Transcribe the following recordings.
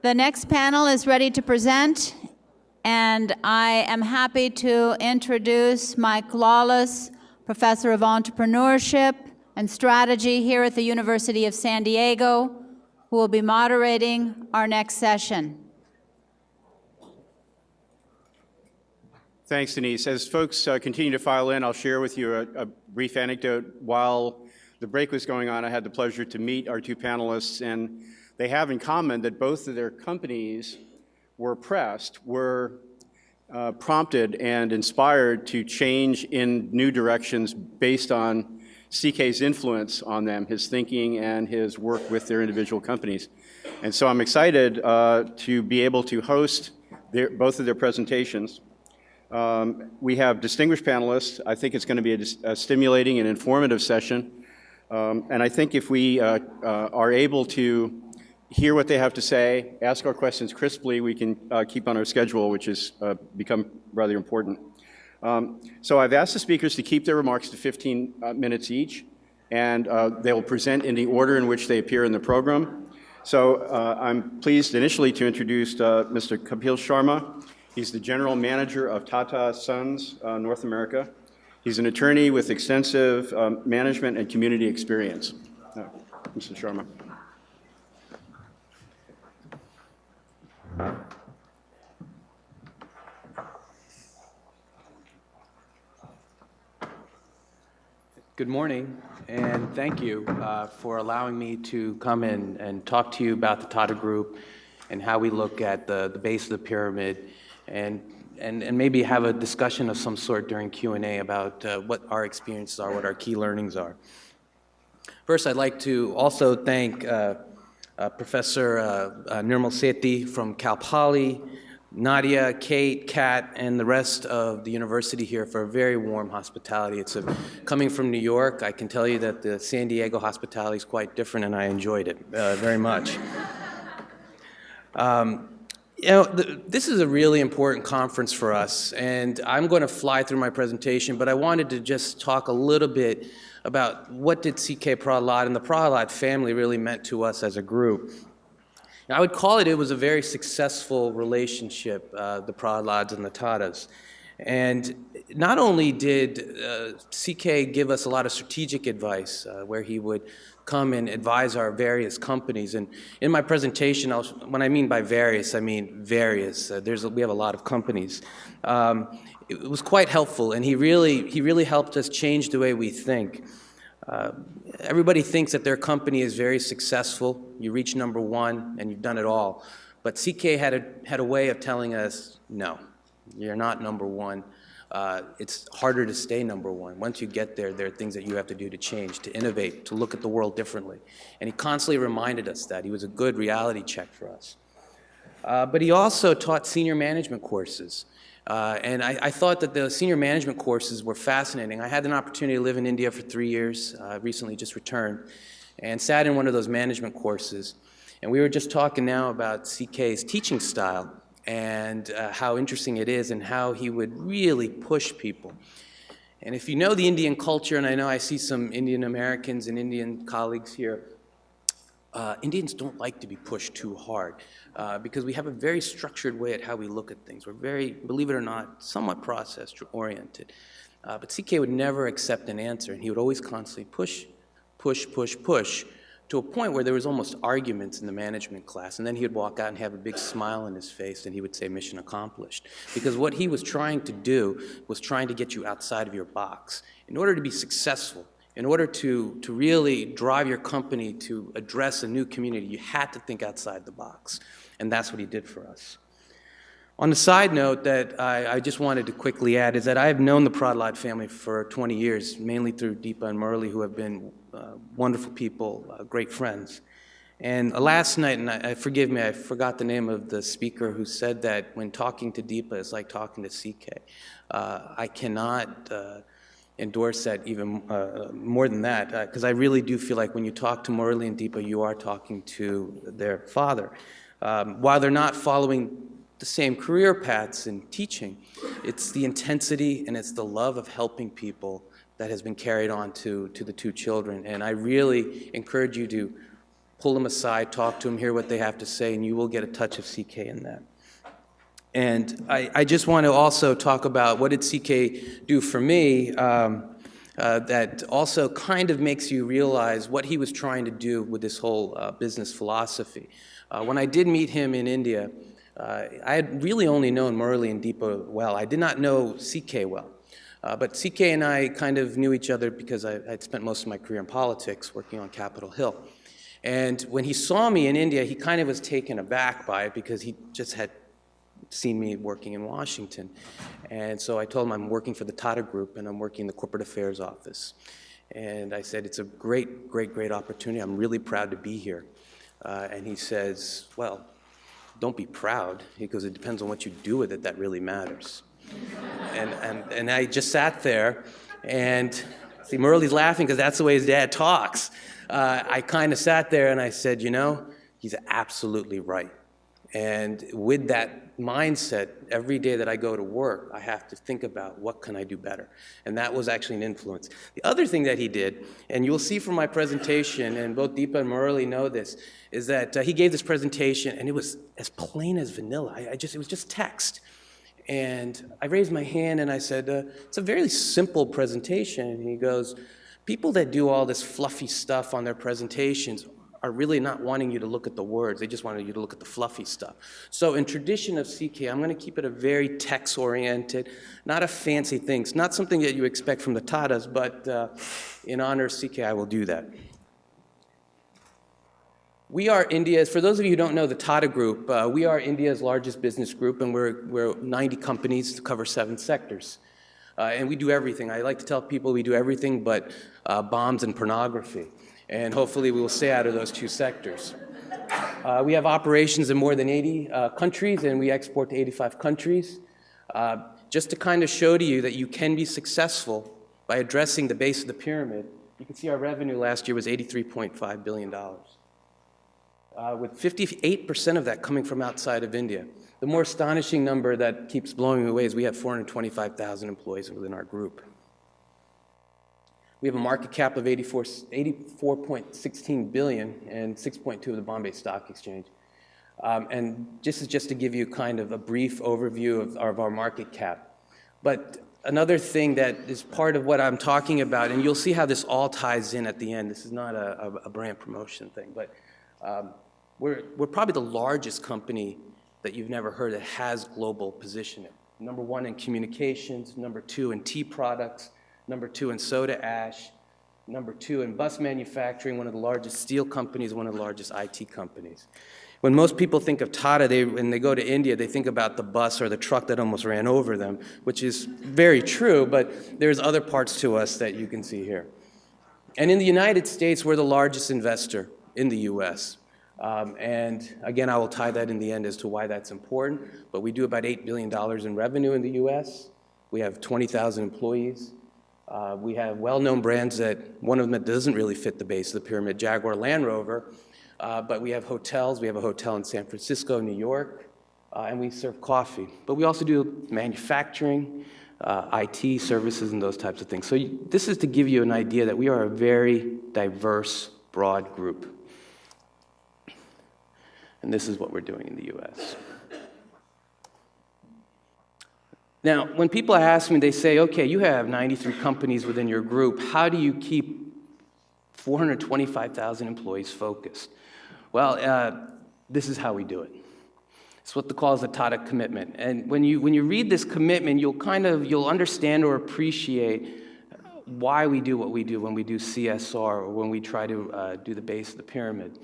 The next panel is ready to present, and I am happy to introduce Mike Lawless, Professor of Entrepreneurship and Strategy here at the University of San Diego, who will be moderating our next session. Thanks, Denise. As folks continue to file in, I'll share with you a brief anecdote. While the break was going on, I had the pleasure to meet our two panelists, and they have in common that both of their companies were prompted and inspired to change in new directions based on CK's influence on them, his thinking and his work with their individual companies. And so I'm excited to be able to host both of their presentations. We have distinguished panelists. I think it's going to be a stimulating and informative session. And I think if we are able to hear what they have to say, ask our questions crisply, we can keep on our schedule, which has become rather important. So I've asked the speakers to keep their remarks to 15 minutes each, and they will present in the order in which they appear in the program. So I'm pleased initially to introduce Mr. Kapil Sharma. He's the General Manager of Tata Sons North America. He's an attorney with extensive management and community experience. Mr. Sharma. Good morning, and thank you for allowing me to come in and talk to you about the Tata Group and how we look at the base of the pyramid, and maybe have a discussion of some sort during Q&A about what our experiences are, what our key learnings are. First, I'd like to also thank Professor Nirmal Sethi from Cal Poly, Nadia, Kate, Kat, and the rest of the university here for a very warm hospitality. Coming from New York, I can tell you that the San Diego hospitality is quite different, and I enjoyed it very much. This is a really important conference for us, and I'm going to fly through my presentation, but I wanted to just talk a little bit about what did CK Prahalad and the Prahalad family really meant to us as a group. Now, I would call it was a very successful relationship, the Prahalads and the Tatas. And not only did CK give us a lot of strategic advice, where he would come and advise our various companies. And in my presentation, when I mean by various, I mean various. We have a lot of companies. It was quite helpful, and he really helped us change the way we think. Everybody thinks that their company is very successful. You reach number one, and you've done it all. But CK had a way of telling us, no, you're not number one. It's harder to stay number one. Once you get there, there are things that you have to do to change, to innovate, to look at the world differently. And he constantly reminded us that. He was a good reality check for us. But he also taught senior management courses. And I thought that the senior management courses were fascinating. I had an opportunity to live in India for 3 years, recently just returned, and sat in one of those management courses. And we were just talking now about CK's teaching style and how interesting it is and how he would really push people. And if you know the Indian culture, and I know I see some Indian Americans and Indian colleagues here, Indians don't like to be pushed too hard because we have a very structured way at how we look at things. We're very, believe it or not, somewhat process-oriented. But CK would never accept an answer, and he would always constantly push to a point where there was almost arguments in the management class. And then he would walk out and have a big smile on his face, and he would say, mission accomplished. Because what he was trying to do was trying to get you outside of your box. In order to be successful, in order to really drive your company to address a new community, you had to think outside the box. And that's what he did for us. On the side note that I just wanted to quickly add is that I have known the Prahalad family for 20 years, mainly through Deepa and Murli, who have been wonderful people, great friends. And last night, and forgive me, I forgot the name of the speaker who said that when talking to Deepa, it's like talking to CK. I cannot endorse that even more than that, because I really do feel like when you talk to Murli and Deepa, you are talking to their father. While they're not following the same career paths in teaching, it's the intensity and it's the love of helping people that has been carried on to the two children. And I really encourage you to pull them aside, talk to them, hear what they have to say, and you will get a touch of CK in that. And I just want to also talk about what did CK do for me that also kind of makes you realize what he was trying to do with this whole business philosophy. When I did meet him in India, I had really only known Murali and Deepa well. I did not know CK well. But CK and I kind of knew each other because I'd spent most of my career in politics working on Capitol Hill. And when he saw me in India, he kind of was taken aback by it because he just had seen me working in Washington. And so I told him I'm working for the Tata Group and I'm working in the corporate affairs office. And I said, it's a great, great, great opportunity. I'm really proud to be here. And he says, well, don't be proud. He goes, it depends on what you do with it that really matters. And I just sat there and see, Murali's laughing because that's the way his dad talks. I kind of sat there and I said, you know, he's absolutely right. And with that mindset, every day that I go to work, I have to think about what can I do better. And that was actually an influence. The other thing that he did, and you'll see from my presentation, and both Deepa and Murali know this, is that he gave this presentation, and it was as plain as vanilla. It was just text. And I raised my hand and I said, it's a very simple presentation. And he goes, people that do all this fluffy stuff on their presentations are really not wanting you to look at the words. They just wanted you to look at the fluffy stuff. So in tradition of CK, I'm going to keep it a very text-oriented, not a fancy thing. It's not something that you expect from the Tatas, but in honor of CK, I will do that. We are India's, for those of you who don't know the Tata Group, we are India's largest business group, and we're 90 companies to cover 7 sectors. And we do everything. I like to tell people we do everything but bombs and pornography. And hopefully we will stay out of those 2 sectors. We have operations in more than 80 countries, and we export to 85 countries. Just to kind of show to you that you can be successful by addressing the base of the pyramid, you can see our revenue last year was $83.5 billion. With 58% of that coming from outside of India. The more astonishing number that keeps blowing me away is we have 425,000 employees within our group. We have a market cap of 84.16 billion and 6.2 of the Bombay Stock Exchange. And this is just to give you kind of a brief overview of our market cap. But another thing that is part of what I'm talking about, and you'll see how this all ties in at the end. This is not a brand promotion thing, but we're probably the largest company that you've never heard that has global positioning. Number 1 in communications, number 2 in tea products, number 2 in soda ash, number 2 in bus manufacturing, one of the largest steel companies, one of the largest IT companies. When most people think of Tata, when they go to India, they think about the bus or the truck that almost ran over them, which is very true, but there's other parts to us that you can see here. And in the United States, we're the largest investor in the US. And again, I will tie that in the end as to why that's important, but we do about $8 billion in revenue in the US. We have 20,000 employees. We have well-known brands that one of them that doesn't really fit the base of the pyramid, Jaguar Land Rover, but we have hotels. We have a hotel in San Francisco, New York, and we serve coffee. But we also do manufacturing, IT services, and those types of things. So this is to give you an idea that we are a very diverse, broad group. And this is what we're doing in the US. Now, when people ask me, they say, okay, you have 93 companies within your group. How do you keep 425,000 employees focused? Well, this is how we do it. It's what they call the Tata commitment. And when you read this commitment, you'll understand or appreciate why we do what we do when we do CSR or when we try to do the base of the pyramid.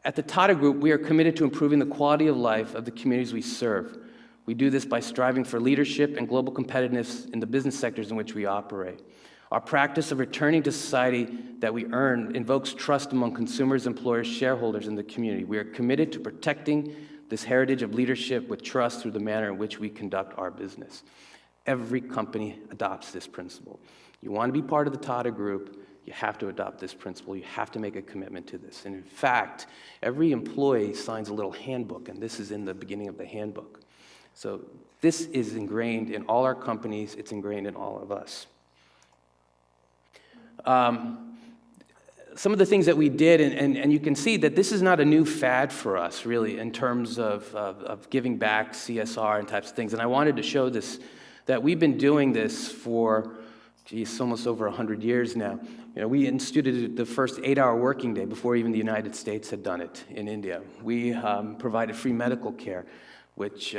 At the Tata Group, we are committed to improving the quality of life of the communities we serve. We do this by striving for leadership and global competitiveness in the business sectors in which we operate. Our practice of returning to society that we earn invokes trust among consumers, employers, shareholders, and the community. We are committed to protecting this heritage of leadership with trust through the manner in which we conduct our business. Every company adopts this principle. You want to be part of the Tata Group, you have to adopt this principle. You have to make a commitment to this. And in fact, every employee signs a little handbook, and this is in the beginning of the handbook. So this is ingrained in all our companies. It's ingrained in all of us. some of the things that we did, and you can see that this is not a new fad for us, really, in terms of giving back CSR and types of things. And I wanted to show this, that we've been doing this for, geez, almost over 100 years now. You know, we instituted the first 8-hour working day before even the United States had done it in India. We provided free medical care, which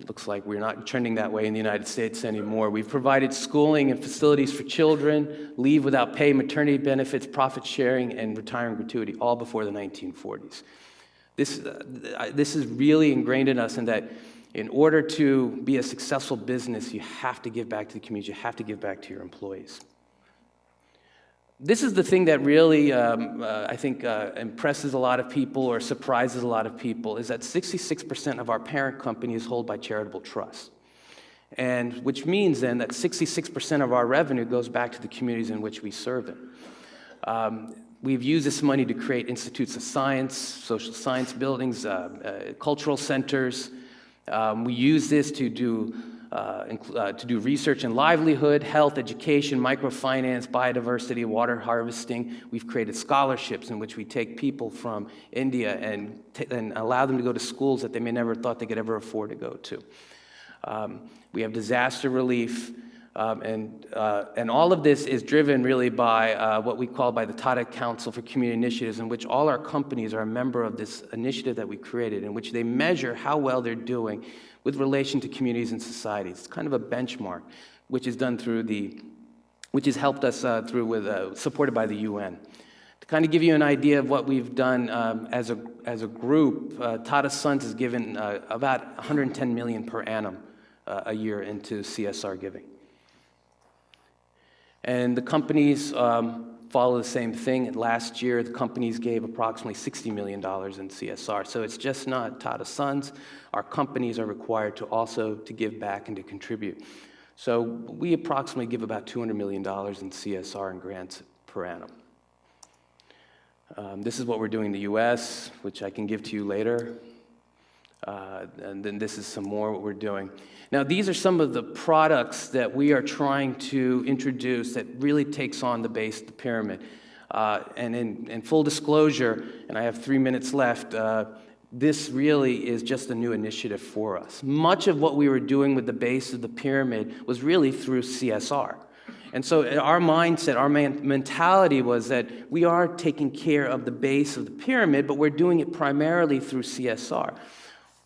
looks like we're not trending that way in the United States anymore. We've provided schooling and facilities for children, leave without pay, maternity benefits, profit sharing, and retirement gratuity, all before the 1940s. This is really ingrained in us, in that in order to be a successful business, you have to give back to the community, you have to give back to your employees. This is the thing that really, I think, impresses a lot of people or surprises a lot of people, is that 66% of our parent company is held by charitable trusts. And which means then that 66% of our revenue goes back to the communities in which we serve in. We've used this money to create institutes of science, social science buildings, cultural centers. We use this to do research in livelihood, health, education, microfinance, biodiversity, water harvesting. We've created scholarships in which we take people from India and allow them to go to schools that they may never thought they could ever afford to go to. We have disaster relief, and all of this is driven really by what we call by the Tata Council for Community Initiatives, in which all our companies are a member of this initiative that we created, in which they measure how well they're doing with relation to communities and societies. It's kind of a benchmark, which is done through which has helped us supported by the UN. To kind of give you an idea of what we've done as a group, Tata Sons has given about 110 million per annum a year into CSR giving. And the companies follow the same thing. Last year, the companies gave approximately $60 million in CSR. So it's just not Tata Sons. Our companies are required to also to give back and to contribute. So we approximately give about $200 million in CSR and grants per annum. This is what we're doing in the US, which I can give to you later. And then this is some more what we're doing. Now, these are some of the products that we are trying to introduce that really takes on the base of the pyramid. And in full disclosure, and I have 3 minutes left, this really is just a new initiative for us. Much of what we were doing with the base of the pyramid was really through CSR. And so our mindset, our mentality was that we are taking care of the base of the pyramid, but we're doing it primarily through CSR.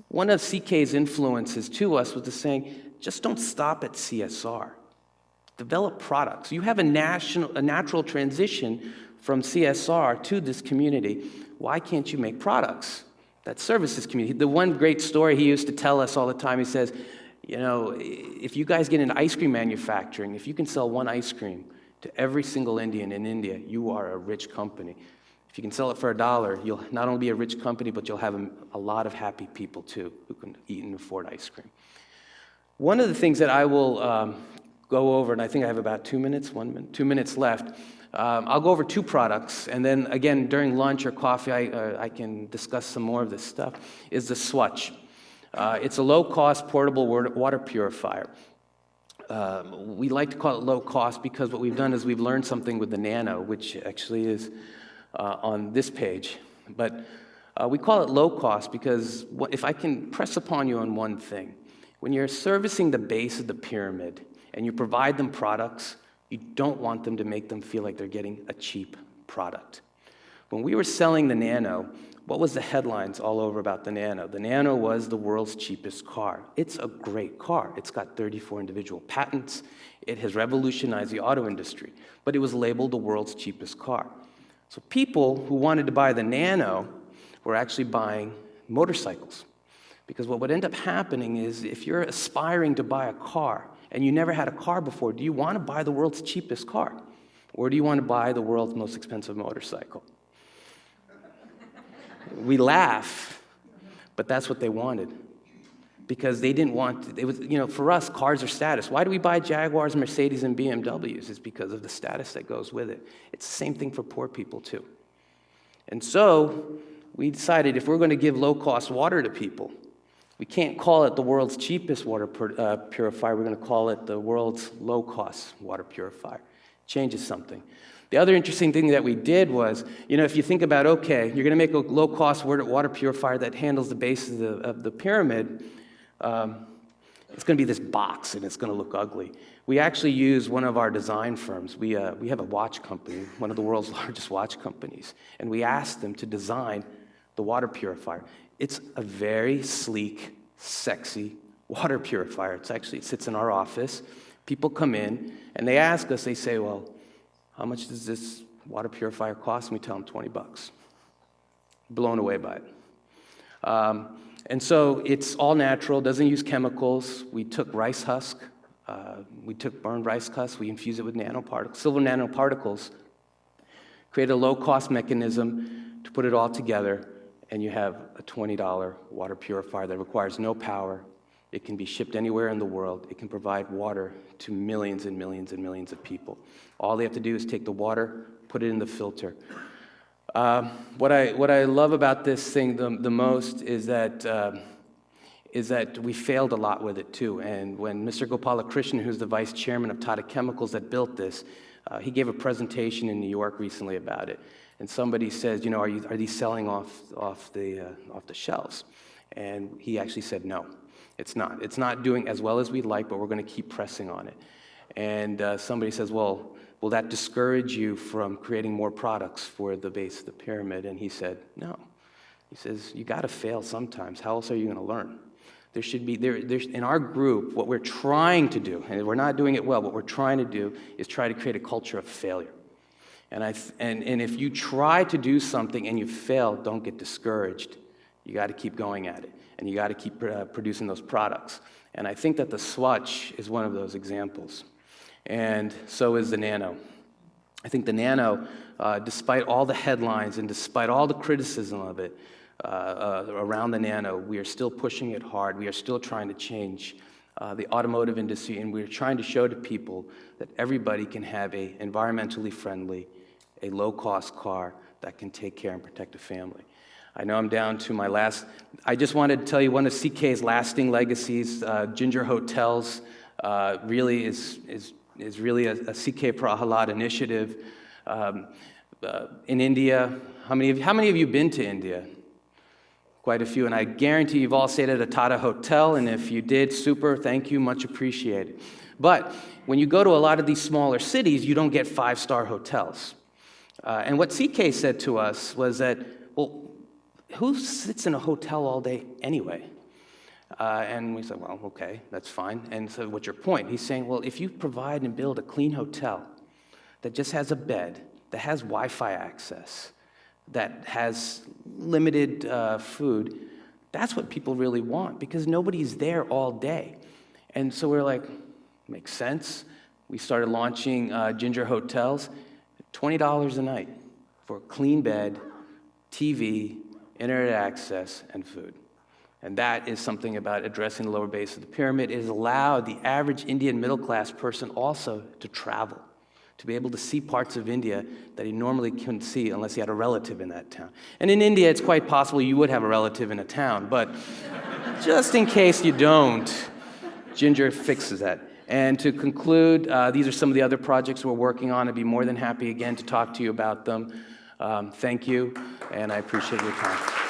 One of CK's influences to us was the saying, just don't stop at CSR. Develop products. You have a natural transition from CSR to this community. Why can't you make products that service this community? The one great story he used to tell us all the time, he says, you know, if you guys get into ice cream manufacturing, if you can sell one ice cream to every single Indian in India, you are a rich company. If you can sell it for $1, you'll not only be a rich company, but you'll have a lot of happy people too who can eat and afford ice cream. One of the things that I will go over, and I think I have about 2 minutes, 2 minutes left. I'll go over 2 products, and then again during lunch or coffee, I can discuss some more of this stuff. Is the Swatch. It's a low-cost portable water purifier. We like to call it low cost because what we've done is we've learned something with the Nano, which actually is on this page. But we call it low cost because if I can press upon you on one thing, when you're servicing the base of the pyramid and you provide them products, you don't want them to make them feel like they're getting a cheap product. When we were selling the Nano, what was the headlines all over about the Nano? The Nano was the world's cheapest car. It's a great car. It's got 34 individual patents. It has revolutionized the auto industry, but it was labeled the world's cheapest car. So people who wanted to buy the Nano were actually buying motorcycles. Because what would end up happening is if you're aspiring to buy a car and you never had a car before, do you want to buy the world's cheapest car? Or do you want to buy the world's most expensive motorcycle? We laugh, but that's what they wanted. Because they didn't want to, it was, you know, for us, cars are status. Why do we buy Jaguars, Mercedes, and BMWs? It's because of the status that goes with it. It's the same thing for poor people, too. And so we decided if we're going to give low-cost water to people, we can't call it the world's cheapest water purifier. We're going to call it the world's low-cost water purifier. changes something. The other interesting thing that we did was, if you think about, okay, you're going to make a low-cost water purifier that handles the base of the pyramid, it's going to be this box, and it's going to look ugly. We actually use one of our design firms. We have a watch company, one of the world's largest watch companies, and we asked them to design the water purifier. It's a very sleek, sexy water purifier. It sits in our office. People come in, and they ask us, they say, well, how much does this water purifier cost? And we tell them $20. Blown away by it. And so it's all natural, doesn't use chemicals. We took rice husk. We took burned rice husk. We infused it with silver nanoparticles, created a low-cost mechanism to put it all together, and you have a $20 water purifier that requires no power. It can be shipped anywhere in the world. It can provide water to millions and millions and millions of people. All they have to do is take the water, put it in the filter. What I love about this thing the most is that we failed a lot with it too. And when Mr. Gopalakrishnan, who's the vice chairman of Tata Chemicals that built this, he gave a presentation in New York recently about it. And somebody says, are these selling off the shelves? And he actually said no. It's not. It's not doing as well as we'd like, but we're going to keep pressing on it. And somebody says, well, will that discourage you from creating more products for the base of the pyramid? And he said, no. He says, you got to fail sometimes. How else are you going to learn? There should be, there's in our group, what we're trying to do, and we're not doing it well, what we're trying to do is try to create a culture of failure. And if you try to do something and you fail, don't get discouraged. You got to keep going at it. And you got to keep producing those products. And I think that the Swatch is one of those examples. And so is the Nano. I think the Nano, despite all the headlines and despite all the criticism of it around the Nano, we are still pushing it hard. We are still trying to change the automotive industry, and we're trying to show to people that everybody can have a environmentally friendly, a low-cost car that can take care and protect a family. I know I'm down to my last. I just wanted to tell you one of CK's lasting legacies. Ginger Hotels really is really a CK Prahalad initiative. In India, how many of you been to India? Quite a few, and I guarantee you've all stayed at a Tata hotel, and if you did, super, thank you, much appreciated. But when you go to a lot of these smaller cities, you don't get 5-star hotels. And what CK said to us was that, well, who sits in a hotel all day anyway? And we said, well, okay, that's fine. And so what's your point? He's saying, well, if you provide and build a clean hotel that just has a bed, that has Wi-Fi access, that has limited food, that's what people really want, because nobody's there all day. And so we're like, makes sense. We started launching Ginger Hotels, $20 a night for a clean bed, TV, internet access, and food. And that is something about addressing the lower base of the pyramid. It has allowed the average Indian middle-class person also to travel, to be able to see parts of India that he normally couldn't see unless he had a relative in that town. And in India, it's quite possible you would have a relative in a town, but just in case you don't, Ginger fixes that. And to conclude, these are some of the other projects we're working on. I'd be more than happy again to talk to you about them. Thank you, and I appreciate your time.